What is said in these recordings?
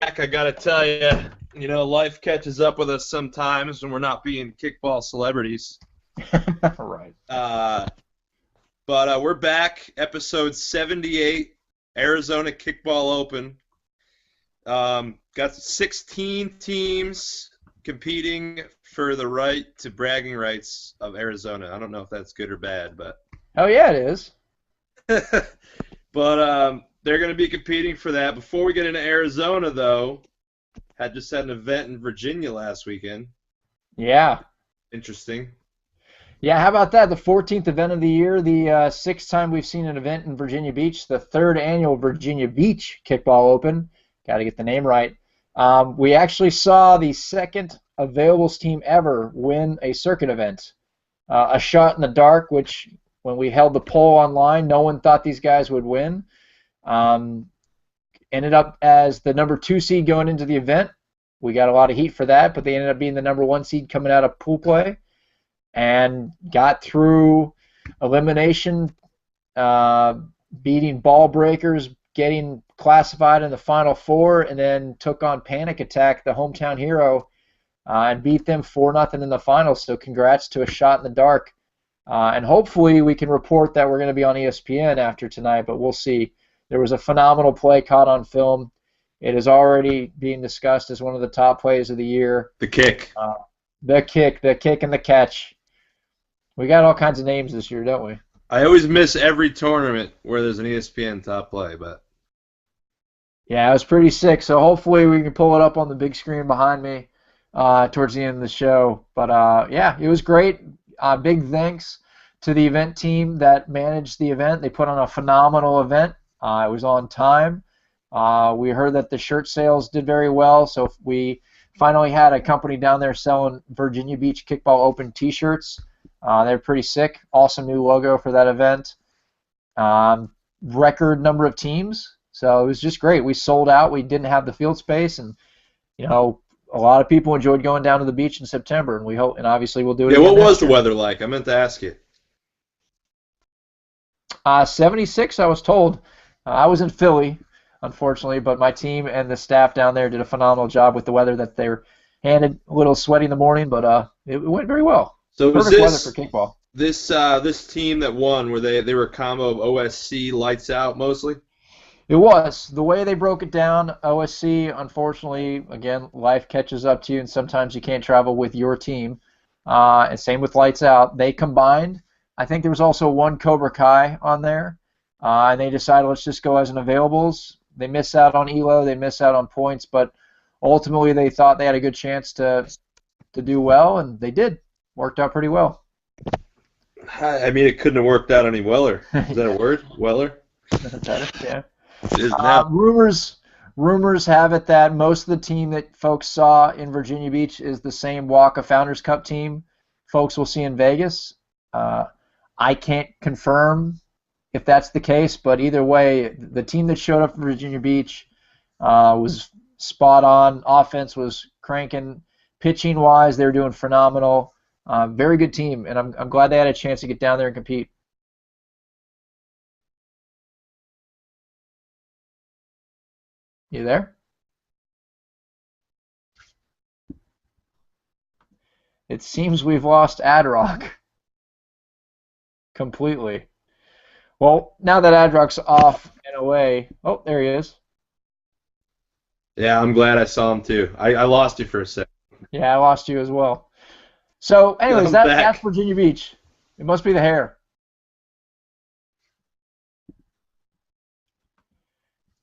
I gotta tell you, life catches up with us sometimes when we're not being kickball celebrities. Right. Uh, but we're back, episode 78, Arizona Kickball Open. Got 16 teams competing for the right to bragging rights of Arizona. I don't know if that's good or bad, but Oh yeah, it is. but they're going to be competing for that. Before we get into Arizona, though, had an event in Virginia last weekend. Yeah. Interesting. Yeah, how about that? The 14th event of the year, the sixth time we've seen an event in Virginia Beach, the third annual Virginia Beach Kickball Open. Got to get the name right. We actually saw the second availables team ever win a circuit event. A shot in the dark, which when we held the poll online, no one thought these guys would win. Um, Ended up as the number 2 seed going into the event. We got a lot of heat for that, but they ended up being the number 1 seed coming out of pool play and got through elimination, uh, beating Ball Breakers, getting classified in the Final Four, and then took on Panic Attack, the hometown hero, and beat them 4-0 in the finals. So congrats to a shot in the dark. And hopefully we can report that we're going to be on ESPN after tonight, but we'll see. There was a phenomenal play caught on film. It is already being discussed as one of the top plays of the year. The kick. The kick, and the catch. We got all kinds of names this year, don't we? I always miss every tournament where there's an ESPN top play, but Yeah, it was pretty sick. So hopefully we can pull it up on the big screen behind me towards the end of the show. But yeah, it was great. Big thanks to the event team that managed the event. They put on a phenomenal event. It was on time. We heard that the shirt sales did very well, so we finally had a company down there selling Virginia Beach Kickball Open T-shirts. They're pretty sick. Awesome new logo for that event. Record number of teams, so it was just great. We sold out. We didn't have the field space, and a lot of people enjoyed going down to the beach in September, and we hope, and obviously we'll do it yeah, again what was next the year. weather like? I meant to ask you. 76, I was told. I was in Philly, unfortunately, but my team and the staff down there did a phenomenal job with the weather that they were handed. A little sweaty in the morning, but it went very well. So was Perfect weather for kickball. this team that won? Were they were a combo of OSC lights out mostly? It was. The way they broke it down, OSC, unfortunately, again, life catches up to you, and sometimes you can't travel with your team. And same with Lights Out. They combined. I think there was also one Cobra Kai on there, and they decided let's just go as an availables. They miss out on ELO, they miss out on points, but ultimately they thought they had a good chance to do well, and they did. Worked out pretty well. I mean, it couldn't have worked out any weller. Is that a word? Weller? Yeah. It is now. Rumors have it that most of the team that folks saw in Virginia Beach is the same Walk of Founders Cup team folks will see in Vegas. Uh, I can't confirm if that's the case, but either way, the team that showed up for Virginia Beach was spot on. Offense was cranking. Pitching wise, they were doing phenomenal. Very good team, and I'm glad they had a chance to get down there and compete. You there? It seems we've lost Adrock completely. Well, now that Adrock's off and away, oh, there he is. Yeah, I'm glad I saw him too. I lost you for a second. Yeah, I lost you as well. So, anyways, I'm that's back. Virginia Beach. It must be the hair.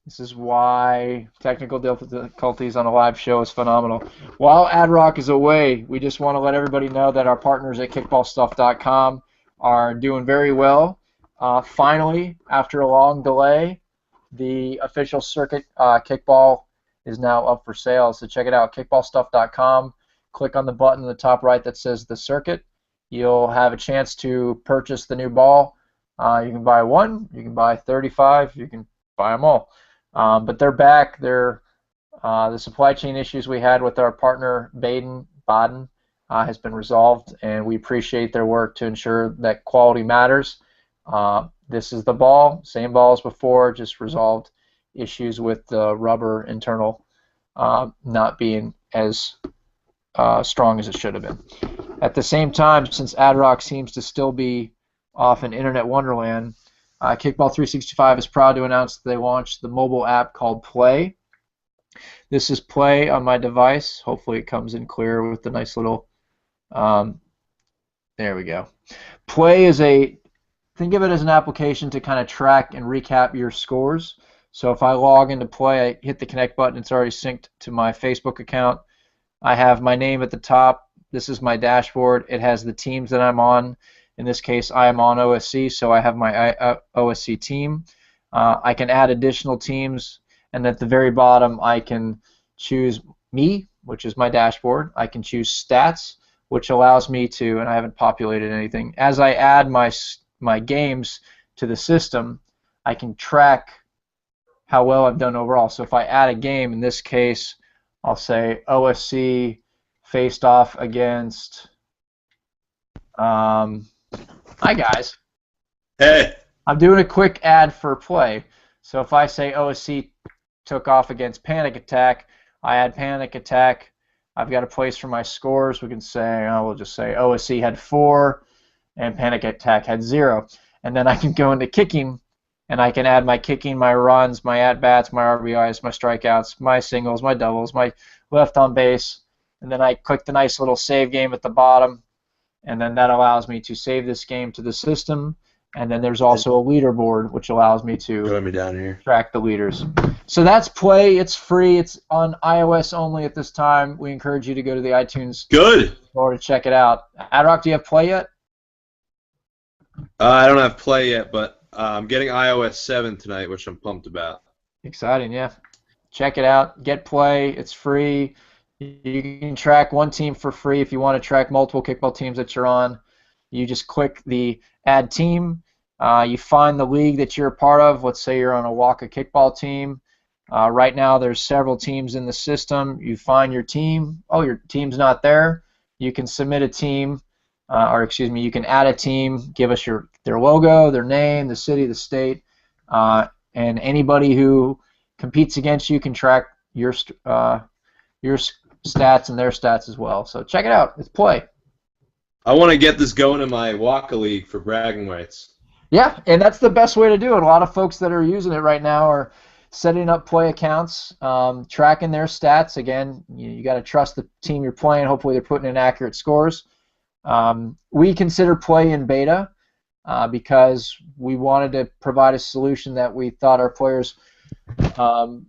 This is why technical difficulties on a live show is phenomenal. While Adrock is away, we just want to let everybody know that our partners at kickballstuff.com are doing very well. Finally, after a long delay, the official circuit kickball is now up for sale. So check it out, kickballstuff.com. Click on the button in the top right that says the circuit. You'll have a chance to purchase the new ball. You can buy one, you can buy 35, you can buy them all. But they're back. The supply chain issues we had with our partner Baden has been resolved, and we appreciate their work to ensure that quality matters. This is the ball, same ball as before, just resolved issues with the rubber internal not being as strong as it should have been. At the same time, since Ad-Rock seems to still be off in Internet Wonderland, Kickball 365 is proud to announce that they launched the mobile app called Play. This is Play on my device. Hopefully it comes in clear with the nice little, there we go. Play is think of it as an application to kind of track and recap your scores. So if I log into Play, I hit the connect button, it's already synced to my Facebook account. I have my name at the top. This is my dashboard. It has the teams that I'm on. In this case, I am on OSC, so I have my OSC team. I can add additional teams, and at the very bottom, I can choose me, which is my dashboard. I can choose stats, which allows me to, and I haven't populated anything. As I add my games to the system, I can track how well I've done overall. So if I add a game, in this case, I'll say OSC faced off against. Hi guys. Hey. I'm doing a quick ad for Play. So if I say OSC took off against Panic Attack, I add Panic Attack. I've got a place for my scores. We can say, we'll just say OSC had 4 and Panic Attack had 0. And then I can go into kicking, and I can add my kicking, my runs, my at-bats, my RBIs, my strikeouts, my singles, my doubles, my left on base. And then I click the nice little save game at the bottom, and then that allows me to save this game to the system. And then there's also a leaderboard, which allows me to track the leaders. So that's Play. It's free. It's on iOS only at this time. We encourage you to go to the iTunes store to check it out. Ad-Rock, do you have Play yet? I don't have Play yet, but I'm getting iOS 7 tonight, which I'm pumped about. Exciting, yeah. Check it out. Get Play. It's free. You can track one team for free. If you want to track multiple kickball teams that you're on, you just click the Add Team. You find the league that you're a part of. Let's say you're on a Waka kickball team. Right now there's several teams in the system. You find your team. Oh, your team's not there. You can submit a team, you can add a team, give us their logo, their name, the city, the state, and anybody who competes against you can track your stats and their stats as well. So check it out. It's Play. I want to get this going in my Waka League for bragging rights. Yeah, and that's the best way to do it. A lot of folks that are using it right now are setting up Play accounts, tracking their stats. Again, you got to trust the team you're playing. Hopefully they're putting in accurate scores. We consider Play in beta because we wanted to provide a solution that we thought our players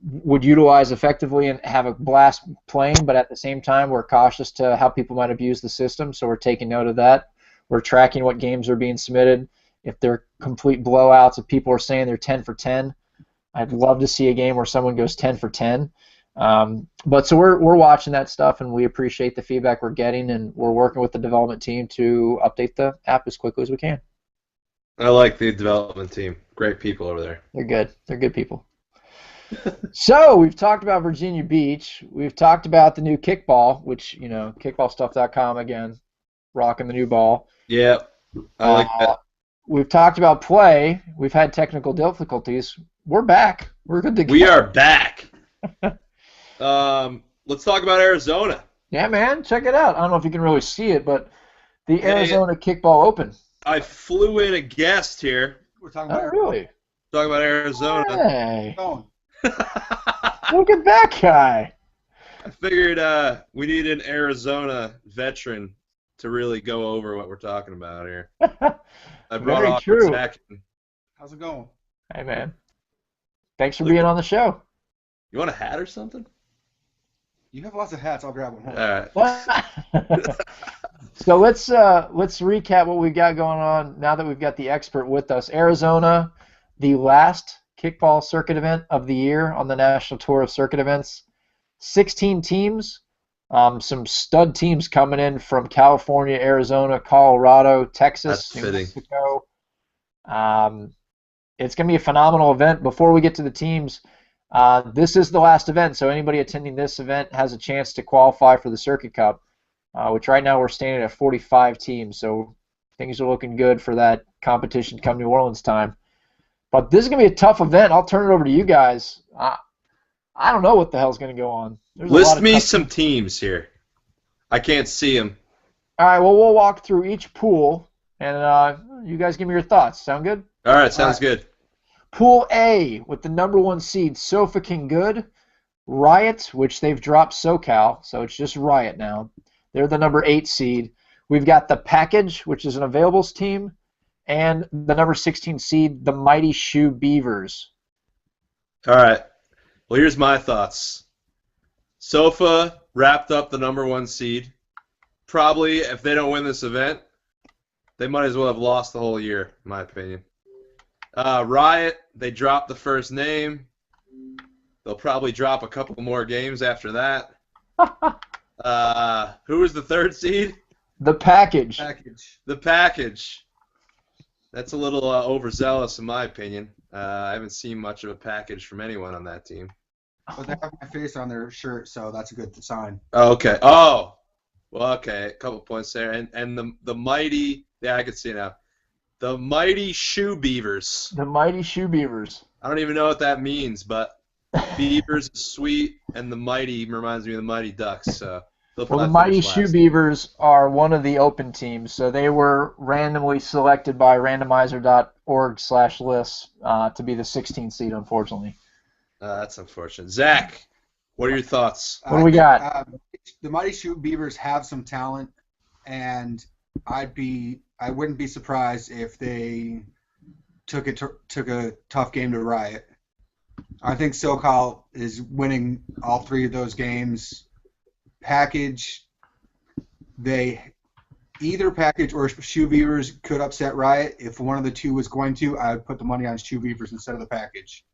would utilize effectively and have a blast playing, but at the same time we're cautious to how people might abuse the system, so we're taking note of that. We're tracking what games are being submitted. If they're complete blowouts, if people are saying they're 10 for 10, I'd love to see a game where someone goes 10 for 10. But so we're watching that stuff, and we appreciate the feedback we're getting, and we're working with the development team to update the app as quickly as we can. I like the development team. Great people over there. They're good. They're good people. So we've talked about Virginia Beach. We've talked about the new kickball, which, kickballstuff.com, again, rocking the new ball. Yeah, I like that. We've talked about Play. We've had technical difficulties. We're back. We're good to go. We are back. Let's talk about Arizona. Yeah, man, check it out. I don't know if you can really see it, but the Arizona Kickball Open. I flew in a guest here. We're talking about really? Talking about Arizona. Hey. Look at that guy. I figured we need an Arizona veteran to really go over what we're talking about here. I brought Very off true. How's it going? Hey, man. Thanks for being on the show. You want a hat or something? You have lots of hats. I'll grab one. All right. So let's recap what we've got going on now that we've got the expert with us. Arizona, the last kickball circuit event of the year on the National Tour of Circuit Events. 16 teams, some stud teams coming in from California, Arizona, Colorado, Texas, New Mexico. It's going to be a phenomenal event. Before we get to the teams, this is the last event, so anybody attending this event has a chance to qualify for the Circuit Cup, which right now we're standing at 45 teams, so things are looking good for that competition come New Orleans time. But this is going to be a tough event. I'll turn it over to you guys. I don't know what the hell's going to go on. There's a lot List of me tough some teams. teams here. I can't see them. All right, well, we'll walk through each pool, and you guys give me your thoughts. Sound good? All right, sounds All good. Pool A with the number 1 seed, Sofa King Good, Riot, which they've dropped SoCal, so it's just Riot now. They're the number 8 seed. We've got the Package, which is an availables team, and the number 16 seed, the Mighty Shoe Beavers. All right. Well, here's my thoughts. Sofa wrapped up the number 1 seed. Probably, if they don't win this event, they might as well have lost the whole year, in my opinion. Riot, they dropped the first name. They'll probably drop a couple more games after that. Who was the 3rd seed? The Package. Package. The Package. That's a little overzealous, in my opinion. I haven't seen much of a package from anyone on that team. But they have my face on their shirt, so that's a good sign. Oh, okay. Oh, well, okay. A couple points there, and the mighty. Yeah, I can see now. The Mighty Shoe Beavers. The Mighty Shoe Beavers. I don't even know what that means, but Beavers is sweet, and the Mighty reminds me of the Mighty Ducks. So Well, the Mighty Shoe Beavers are one of the open teams, so they were randomly selected by randomizer.org/lists to be the 16th seed, unfortunately. That's unfortunate. Zach, what are your thoughts? What do we got? The Mighty Shoe Beavers have some talent, and I wouldn't be surprised if they took a tough game to Riot. I think SoCal is winning all 3 of those games. Package, either Package or Shoe Beavers could upset Riot. If one of the 2 was going to, I would put the money on Shoe Beavers instead of the Package.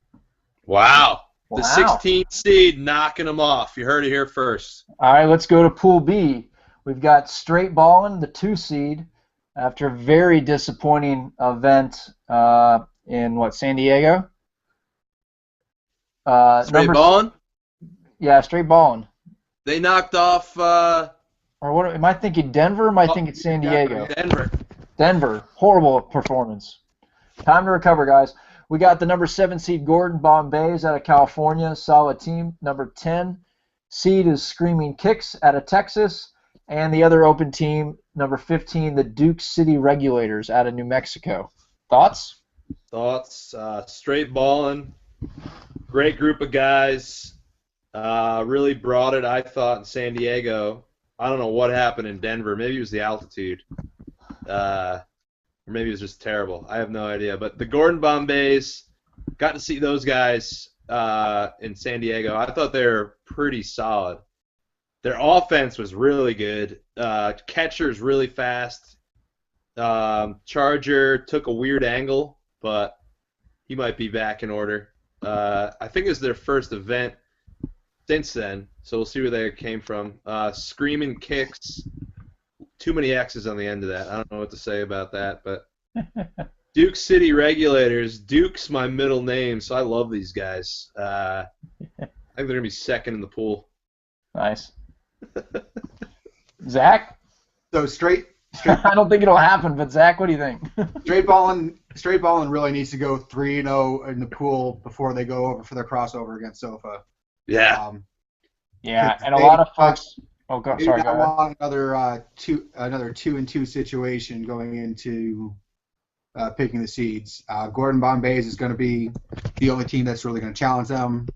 Wow. The Wow. 16th seed knocking them off. You heard it here first. All right, let's go to Pool B. We've got Straight Ballin', the 2 seed, after a very disappointing event in, San Diego? Straight ballin'? Yeah, Straight Ballin'. They knocked off Or what am I thinking? Denver? Or am I thinking San Diego? Denver. Denver. Horrible performance. Time to recover, guys. We got the number 7 seed Gordon Bombays out of California. Solid team. Number 10 seed is Screaming Kicks out of Texas. And the other open team, number 15, the Duke City Regulators out of New Mexico. Thoughts? Thoughts? Straight ballin'. Great group of guys. Really brought it, I thought, in San Diego. I don't know what happened in Denver. Maybe it was the altitude. Or maybe it was just terrible. I have no idea. But the Gordon Bombays, got to see those guys in San Diego. I thought they were pretty solid. Their offense was really good. Catcher's really fast. Charger took a weird angle, but he might be back in order. I think it was their first event since then, so we'll see where they came from. Screaming Kicks. Too many X's on the end of that. I don't know what to say about that, but Duke City Regulators. Duke's my middle name, so I love these guys. I think they're going to be second in the pool. Nice. Zach? So straight I don't think it'll happen, but Zach, what do you think? Straight ballin' really needs to go 3-0 in the pool before they go over for their crossover against SoFa. Yeah. Yeah, and a lot of folks. Oh, Maybe sorry. Go I ahead. want another 2-2 situation going into picking the seeds. Gordon Bombays is going to be the only team that's really going to challenge them.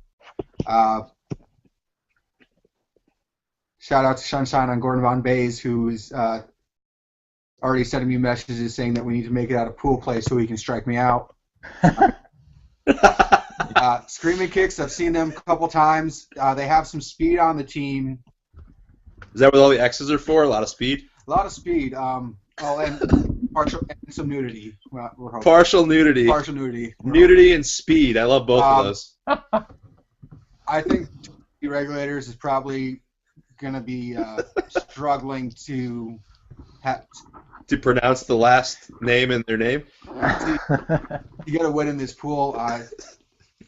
Shout out to Sunshine on Gordon Bombays, who's already sending me messages saying that we need to make it out of pool play so he can strike me out. Screaming Kicks, I've seen them a couple times. They have some speed on the team. Is that what all the X's are for? A lot of speed? A lot of speed. And some nudity. We're hoping. Partial nudity. Partial nudity. Nudity and speed. I love both of those. I think the Regulators is probably going to be struggling to To pronounce the last name in their name? you got to win in this pool.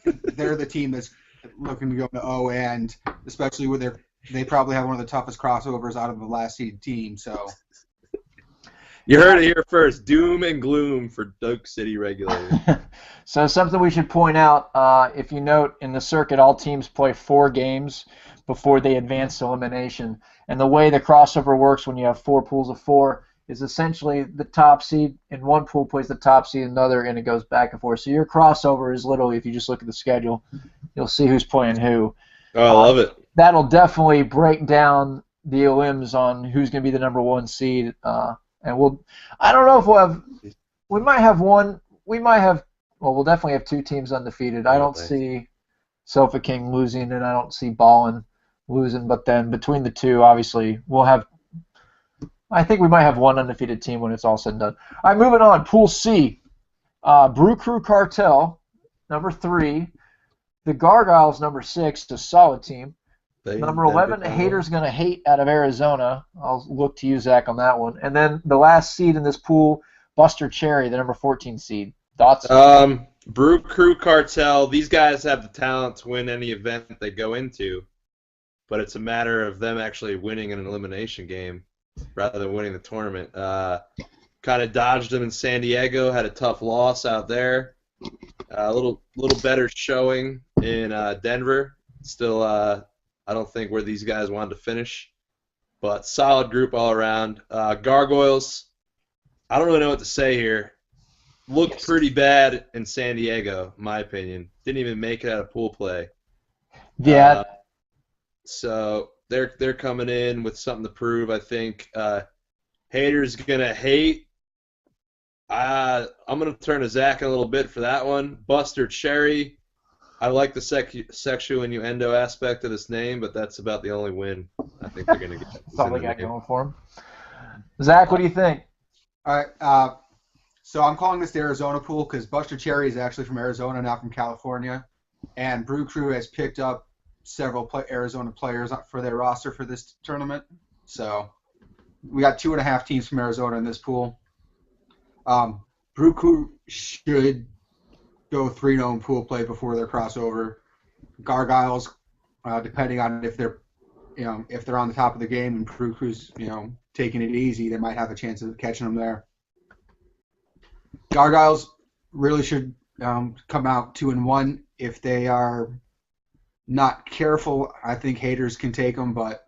They're the team that's looking to go to O, and especially with they probably have one of the toughest crossovers out of the last seed team. So You heard it here first. Doom and gloom for Duke City Regulators. So something we should point out, if you note in the circuit, all teams play 4 games before they advance to elimination. And the way the crossover works when you have 4 pools of 4 is essentially the top seed in one pool plays the top seed in another, and it goes back and forth. So your crossover is literally, if you just look at the schedule, you'll see who's playing who. Oh, I love it. That'll definitely break down the elims on who's going to be the number 1 seed. And I don't know if we'll definitely have 2 teams undefeated. I don't see Sofa King losing, and I don't see Ballin losing, but then between the 2, obviously, I think we might have 1 undefeated team when it's all said and done. All right, moving on. Pool C. Brew Crew Cartel, number 3. The Gargoyles, number 6, a solid team. Number 11, Haters Gonna Hate out of Arizona. I'll look to you, Zach, on that one. And then the last seed in this pool, Buster Cherry, the number 14 seed. Thoughts? Brew Crew Cartel, these guys have the talent to win any event they go into, but it's a matter of them actually winning an elimination game rather than winning the tournament. Kind of dodged them in San Diego, had a tough loss out there. A little better showing in Denver. Still, I don't think where these guys wanted to finish, but solid group all around. Gargoyles, I don't really know what to say here. Looked pretty bad in San Diego, in my opinion. Didn't even make it out of pool play. Yeah. So they're coming in with something to prove, I think. Haters Gonna Hate. I'm going to turn to Zach a little bit for that one. Buster Cherry. I like the sexual innuendo aspect of this name, but that's about the only win I think they're going to get. That's all they got going for them. Zach, what do you think? All right. So I'm calling this the Arizona pool because Buster Cherry is actually from Arizona, not from California. And Brew Crew has picked up several Arizona players for their roster for this tournament. So we got 2.5 teams from Arizona in this pool. Brew Crew should go 3-0 in pool play before their crossover. Gargoyles, depending on if they're on the top of the game and Brew Crew's taking it easy, they might have a chance of catching them there. Gargoyles really should come out 2-1 if they are not careful. I think Haters can take them, but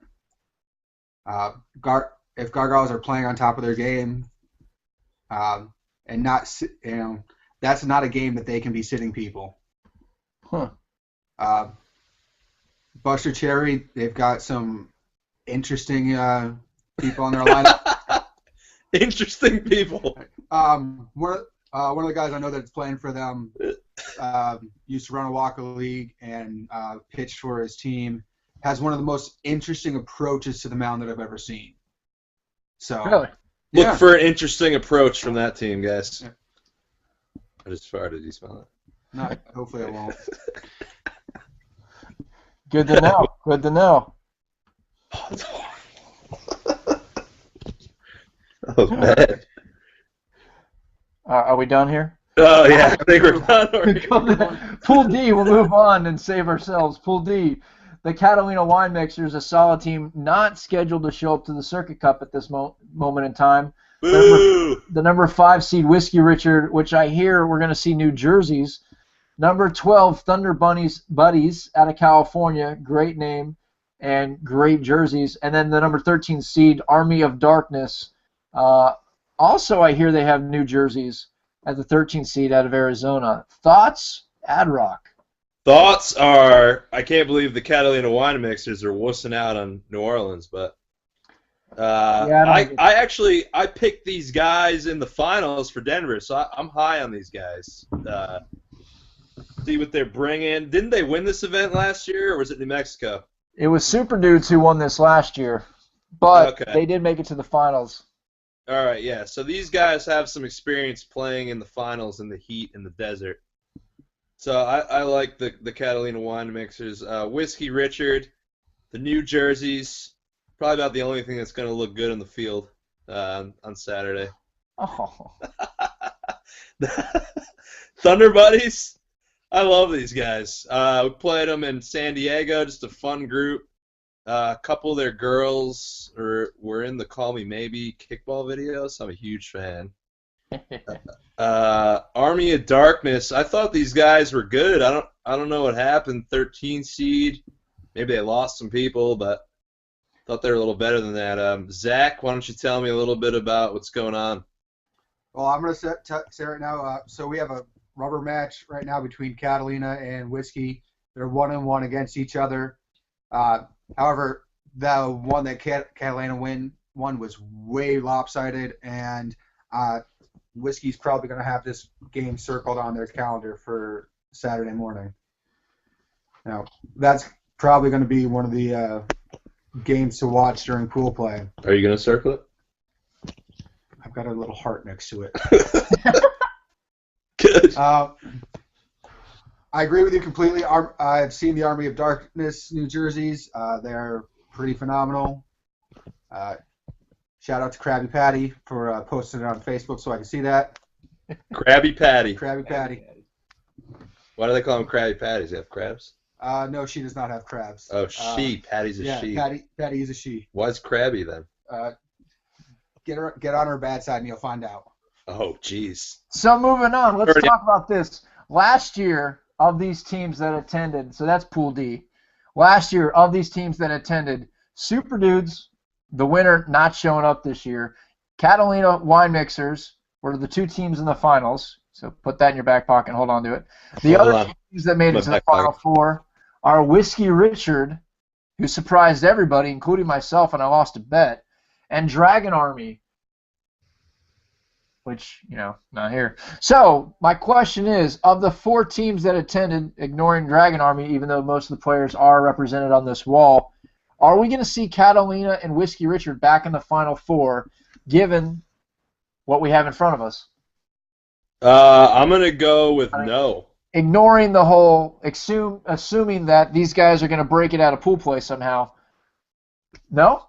if Gargoyles are playing on top of their game and not, that's not a game that they can be sitting people. Buster Cherry, they've got some interesting people on their lineup. Interesting people. One of the guys I know that's playing for them used to run a Walker League and pitched for his team. Has one of the most interesting approaches to the mound that I've ever seen. So Really? Look for an interesting approach from that team, guys. Yeah. I just farted. You smell it? No, hopefully I won't. Good to know. Good to know. Oh, it's horrible. That was bad. Are we done here? Oh, yeah. I think we're done. Pool D, we'll move on and save ourselves. Pool D, the Catalina Wine Mixers, a solid team, not scheduled to show up to the Circuit Cup at this moment in time. Boo! The number 5 seed Whiskey Richard, which I hear we're going to see new jerseys. Number 12 Thunder Buddies out of California, great name and great jerseys. And then the number 13 seed Army of Darkness. Also, I hear they have new jerseys at the 13th seed out of Arizona. Thoughts, Adrock? Thoughts are, I can't believe the Catalina Wine Mixers are wussing out on New Orleans, but I picked these guys in the finals for Denver, so I'm high on these guys. See what they're bringing. Didn't they win this event last year, or was it New Mexico? It was Super Dudes who won this last year, but they did make it to the finals. All right, yeah. So these guys have some experience playing in the finals in the heat in the desert. So I like the Catalina Wine Mixers. Whiskey Richard, the new jerseys, probably about the only thing that's going to look good in the field on Saturday. Oh. Thunder Buddies, I love these guys. We played them in San Diego, just a fun group. A couple of their girls were in the Call Me Maybe kickball videos. I'm a huge fan. Army of Darkness. I thought these guys were good. I don't know what happened. 13 seed. Maybe they lost some people, but thought they were a little better than that. Zach, why don't you tell me a little bit about what's going on? Well, I'm going to say right now, so we have a rubber match right now between Catalina and Whiskey. They're 1-1 against each other. However, the one that Catalina won was way lopsided, and Whiskey's probably going to have this game circled on their calendar for Saturday morning. Now, that's probably going to be one of the games to watch during pool play. Are you going to circle it? I've got a little heart next to it. Good. I agree with you completely. I've seen the Army of Darkness New Jerseys. They're pretty phenomenal. Shout out to Krabby Patty for posting it on Facebook so I can see that. Krabby Patty. Krabby Patty. Why do they call them Krabby Patties? They have crabs? No, she does not have crabs. Oh, she. Patty's a she. Yeah, Patty is a she. Why's Krabby then? Get on her bad side and you'll find out. Oh, jeez. So moving on, let's talk about this. Last year, of these teams that attended, so that's Pool D. Last year, of these teams that attended, Super Dudes, the winner, not showing up this year. Catalina Wine Mixers were the two teams in the finals, so put that in your back pocket and hold on to it. The other teams that made it to the Final Four are Whiskey Richard, who surprised everybody, including myself, and I lost a bet, and Dragon Army, which, not here. So, my question is, of the four teams that attended, ignoring Dragon Army, even though most of the players are represented on this wall, are we going to see Catalina and Whiskey Richard back in the Final Four, given what we have in front of us? I'm going to go with no. Ignoring the whole, assuming that these guys are going to break it out of pool play somehow. No?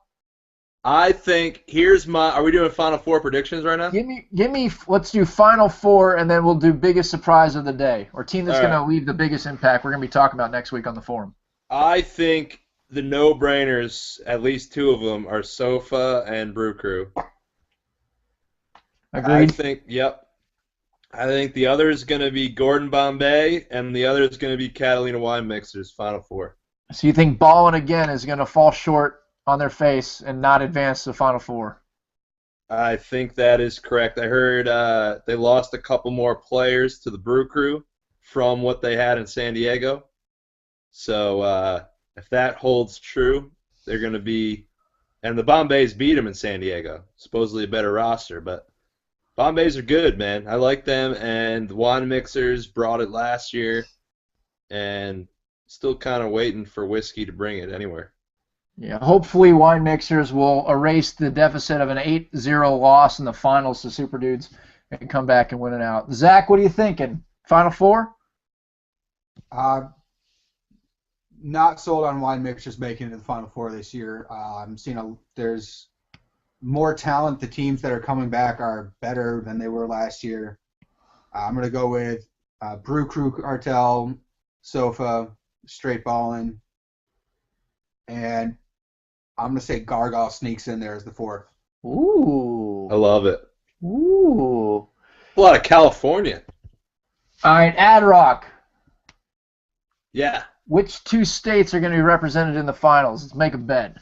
I think are we doing Final Four predictions right now? Give me. Let's do Final Four, and then we'll do biggest surprise of the day, or team that's going to leave the biggest impact. We're going to be talking about next week on the forum. I think the no-brainers, at least two of them, are Sofa and Brew Crew. Agreed. I think the other is going to be Gordon Bombay, and the other is going to be Catalina Wine Mixers. Final Four. So you think Ballin again is going to fall short on their face and not advance to the Final Four? I think that is correct. I heard they lost a couple more players to the Brew Crew from what they had in San Diego. So if that holds true, they're going to be – and the Bombays beat them in San Diego. Supposedly a better roster, but Bombays are good, man. I like them, and the Wine Mixers brought it last year, and still kind of waiting for Whiskey to bring it anywhere. Yeah, hopefully Wine Mixers will erase the deficit of an 8-0 loss in the finals to Super Dudes and come back and win it out. Zach, what are you thinking? Final Four? Not sold on Wine Mixers making it to the Final Four this year. I'm seeing there's more talent. The teams that are coming back are better than they were last year. I'm going to go with Brew Crew Cartel, Sofa, Straight Ballin', and I'm going to say Gargoyle sneaks in there as the fourth. Ooh. I love it. Ooh. A lot of California. All right, Ad Rock. Yeah. Which two states are going to be represented in the finals? Let's make a bet.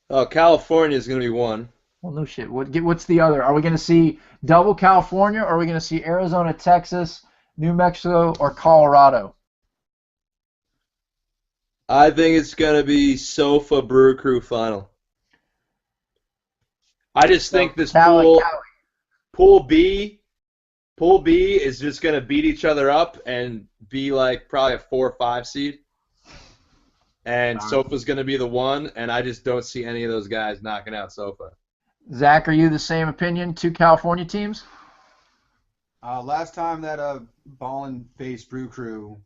Oh, California is going to be one. Well, no shit. What's the other? Are we going to see double California, or are we going to see Arizona, Texas, New Mexico, or Colorado? I think it's going to be Sofa Brew Crew final. I just think this Pool B is just going to beat each other up and be like probably a 4 or 5 seed. And Sofa's going to be the 1, and I just don't see any of those guys knocking out Sofa. Zach, are you the same opinion? 2 California teams? Last time that Ballin faced Brew Crew,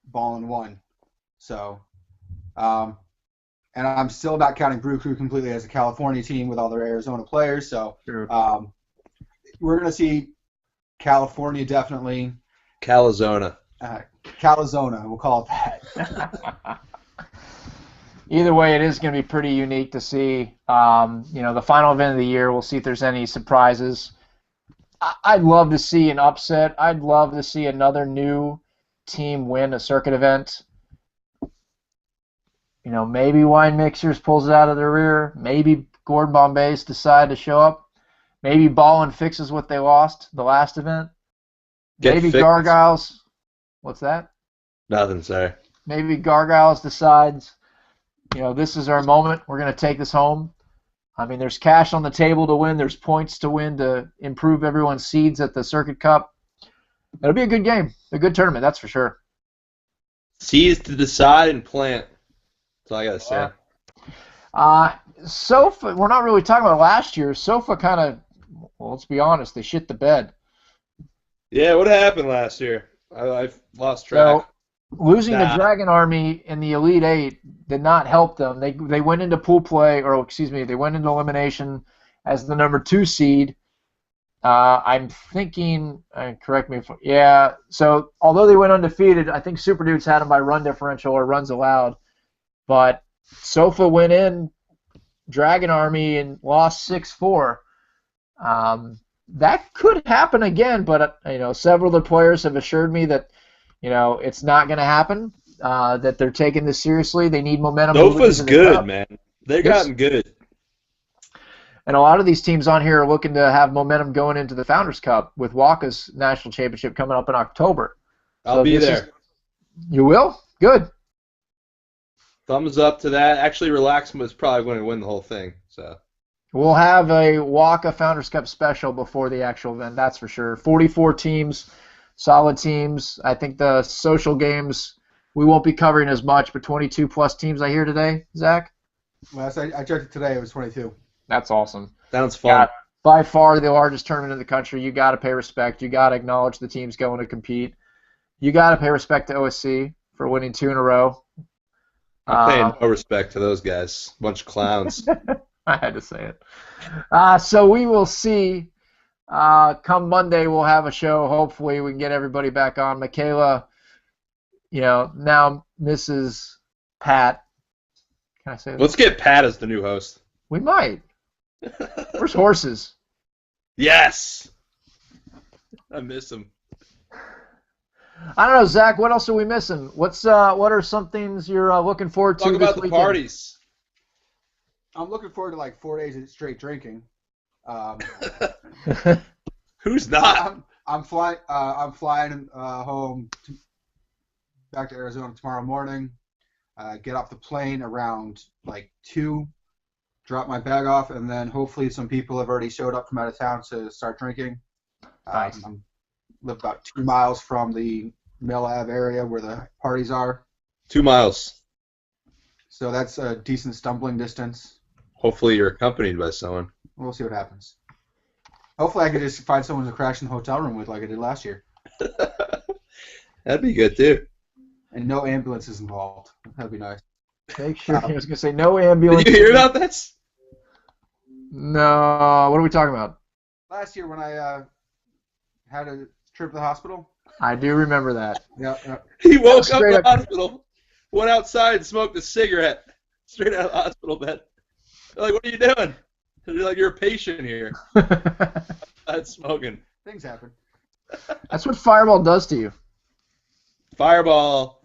Ballin won. So, and I'm still not counting Brew Crew completely as a California team with all their Arizona players. So, Sure. We're going to see California definitely. Calazona. Calazona, we'll call it that. Either way, it is going to be pretty unique to see. The final event of the year. We'll see if there's any surprises. I'd love to see an upset. I'd love to see another new team win a circuit event. Maybe Wine Mixers pulls it out of their rear. Maybe Gordon Bombay's decide to show up. Maybe Ballin fixes what they lost the last event. Maybe Gargiles. What's that? Nothing, sorry. Maybe Gargiles decides, this is our moment. We're going to take this home. I mean, there's cash on the table to win. There's points to win to improve everyone's seeds at the Circuit Cup. It'll be a good game, a good tournament, that's for sure. Seeds to decide and plant. That's all I got to say. SOFA, we're not really talking about last year. SOFA kind of, well, let's be honest, they shit the bed. Yeah, what happened last year? I've lost track. So, losing the Dragon Army in the Elite Eight did not help them. They went into pool play, they went into elimination as the number 2 seed. I'm thinking, correct me if, so although they went undefeated, I think Super Dudes had them by run differential or runs allowed. But SOFA went in Dragon Army and lost 6-4. That could happen again, but several of the players have assured me that it's not going to happen. That they're taking this seriously. They need momentum. SOFA's good, man. They've gotten good. And a lot of these teams on here are looking to have momentum going into the Founders Cup with Waka's national championship coming up in October. I'll be there. You will? Good. Thumbs up to that. Actually, Relaxma is probably going to win the whole thing. So we'll have a Waka Founders Cup special before the actual event, that's for sure. 44 teams, solid teams. I think the social games we won't be covering as much, but 22-plus teams I hear today, Zach? Last I checked it today, it was 22. That's awesome. Sounds fun. By far the largest tournament in the country. You got to pay respect. You got to acknowledge the teams going to compete. You got to pay respect to OSC for winning 2 in a row. I'm paying no respect to those guys. Bunch of clowns. I had to say it. So we will see. Come Monday, we'll have a show. Hopefully, we can get everybody back on. Michaela, now Mrs. Pat. Can I say that? Let's get Pat as the new host. We might. Where's Horses? Yes. I miss him. I don't know, Zach. What else are we missing? What are some things you're looking forward to? Talk about this the weekend? parties. I'm looking forward to like 4 days of straight drinking. Who's not? I'm flying home back to Arizona tomorrow morning. Get off the plane around like 2. Drop my bag off, and then hopefully some people have already showed up from out of town to start drinking. Nice. I live about 2 miles from the Mill Ave area where the parties are. 2 miles. So that's a decent stumbling distance. Hopefully you're accompanied by someone. We'll see what happens. Hopefully I could just find someone to crash in the hotel room with like I did last year. That'd be good, too. And no ambulances involved. That'd be nice. Make sure. I was going to say no ambulance. Did you hear about this? No. What are we talking about? Last year when I had a trip to the hospital. I do remember that. Yeah. He woke up in the hospital, went outside and smoked a cigarette straight out of the hospital bed. They're like, what are you doing? They're like, you're a patient here. That's smoking. Things happen. That's what Fireball does to you. Fireball,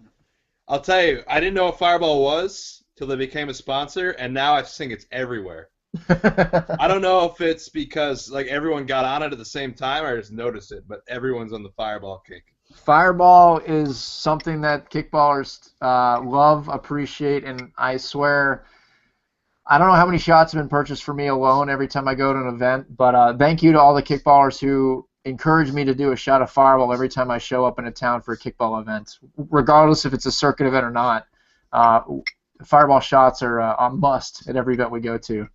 I'll tell you, I didn't know what Fireball was till they became a sponsor, and now I think it's everywhere. I don't know if it's because like everyone got on it at the same time, or I just noticed it, but everyone's on the Fireball kick. Fireball is something that kickballers love, appreciate, and I swear, I don't know how many shots have been purchased for me alone every time I go to an event, but thank you to all the kickballers who encourage me to do a shot of Fireball every time I show up in a town for a kickball event, regardless if it's a circuit event or not. Fireball shots are a must at every event we go to.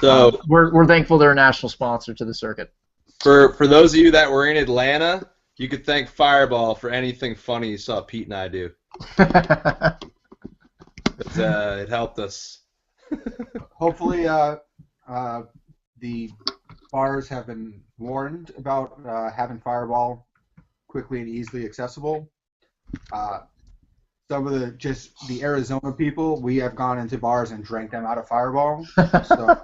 So we're thankful they're a national sponsor to the circuit. For those of you that were in Atlanta, you could thank Fireball for anything funny you saw Pete and I do. It helped us. Hopefully, the bars have been warned about having Fireball quickly and easily accessible. some of the Arizona people, we have gone into bars and drank them out of Fireball. So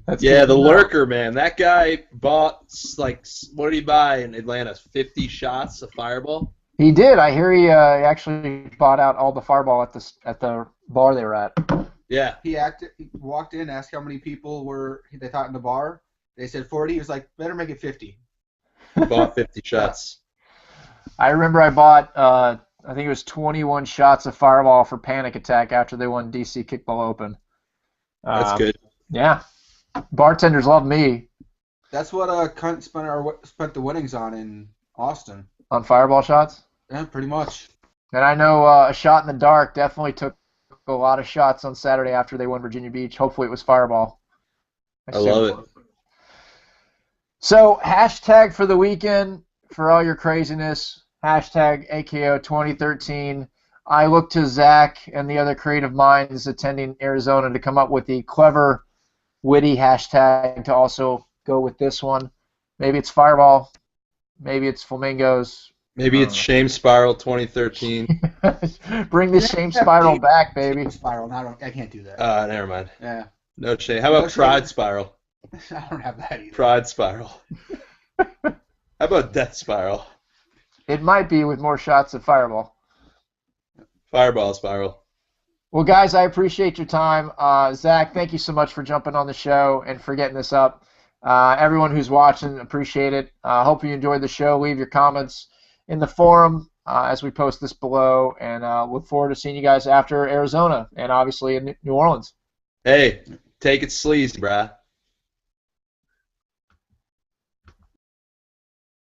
That's Yeah, good the to know. lurker, man. That guy bought, like, what did he buy in Atlanta? 50 shots of Fireball? He did. I hear he actually bought out all the Fireball at the bar they were at. Yeah. he walked in, asked how many people they thought in the bar. They said 40. He was like, better make it 50. He bought 50 shots. I remember I bought, I think it was 21 shots of Fireball for Panic Attack after they won DC Kickball Open. That's good. Yeah. Bartenders love me That's what Cunt spent the winnings on in Austin. on Fireball shots. Yeah, pretty much. And I know A Shot in the Dark definitely took a lot of shots on Saturday after they won Virginia Beach. Hopefully it was Fireball. I love it. So, hashtag for the weekend for all your craziness, hashtag AKO 2013. I look to Zach and the other creative minds attending Arizona to come up with the clever, witty hashtag to also go with this one. Maybe it's Fireball. Maybe it's Flamingos. Maybe it's Shame Spiral 2013. Bring the shame spiral back, baby. Spiral. No, I can't do that. Never mind. Yeah, No shame. How about No shame. Pride Spiral? I don't have that either. Pride Spiral. How about Death Spiral? It might be with more shots of Fireball. Fireball Spiral. Well, guys, I appreciate your time. Zach, thank you so much for jumping on the show and for getting this up. Everyone who's watching, appreciate it. Hope you enjoyed the show. Leave your comments in the forum as we post this below, and look forward to seeing you guys after Arizona and obviously in New Orleans. Hey, take it sleazy, brah.